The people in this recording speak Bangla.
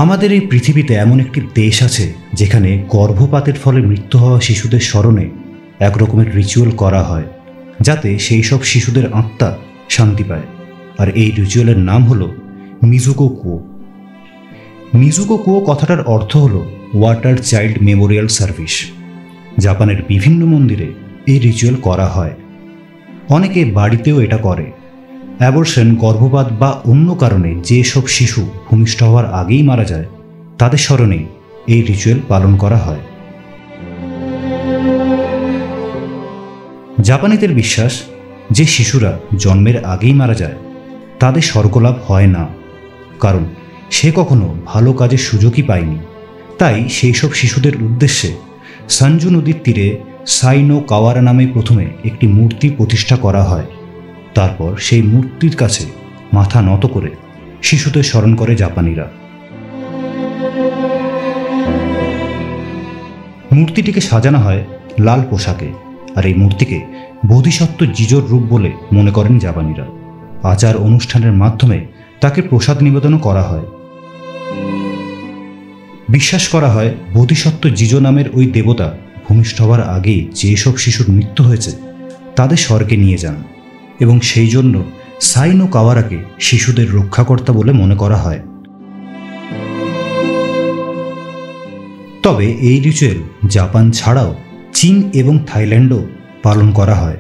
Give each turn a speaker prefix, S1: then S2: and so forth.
S1: আমাদের এই পৃথিবীতে এমন একটি দেশ আছে যেখানে গর্ভপাতের ফলে মৃত্যু হওয়া শিশুদের স্মরণে এক রকমের রিচুয়াল করা হয়, যাতে সেই সব শিশুদের আত্মা শান্তি পায়। আর এই রিচুয়ালের নাম হলো মিজুকো কুয়ো। মিজুকো কুয়ো কথাটার অর্থ হলো ওয়াটার চাইল্ড মেমোরিয়াল সার্ভিস। জাপানের বিভিন্ন মন্দিরে এই রিচুয়াল করা হয়। অনেকে বাড়িতেও এটা করে। অ্যাবর্শন, গর্ভপাত বা অন্য কারণে যে সব শিশু ভূমিষ্ঠ হওয়ার আগেই মারা যায়, তাদের স্মরণে এই রিচুয়াল পালন করা হয়। জাপানিদের বিশ্বাস, যে শিশুরা জন্মের আগেই মারা যায় তাদের স্বর্গলাভ হয় না, কারণ সে কখনো ভালো কাজের সুযোগই পায়নি। তাই সেই সব শিশুদের উদ্দেশ্যে সানজু নদীর তীরে সাইনো কাওয়ারা নামে প্রথমে একটি মূর্তি প্রতিষ্ঠা করা হয়। তারপর সেই মূর্তির কাছে মাথা নত করে শিশুদের স্মরণ করে জাপানিরা। মূর্তিটিকে সাজানো হয় লাল পোশাকে, আর এই মূর্তিকে বোধিসত্ত্ব জিজোর রূপ বলে মনে করেন জাপানিরা। আচার অনুষ্ঠানের মাধ্যমে তাকে প্রসাদ নিবেদনও করা হয়। বিশ্বাস করা হয় বোধিসত্ত্ব জিজো নামের ওই দেবতা ভূমিষ্ঠ হওয়ার আগেই যেসব শিশুর মৃত্যু হয়েছে তাদের স্বর্গে নিয়ে যান, এবং সেই জন্য সাইনো কাওয়ারাকে শিশুদের রক্ষাকর্তা বলে মনে করা হয়। তবে এই রিচুয়াল জাপান ছাড়াও চীন এবং থাইল্যান্ডও পালন করা হয়।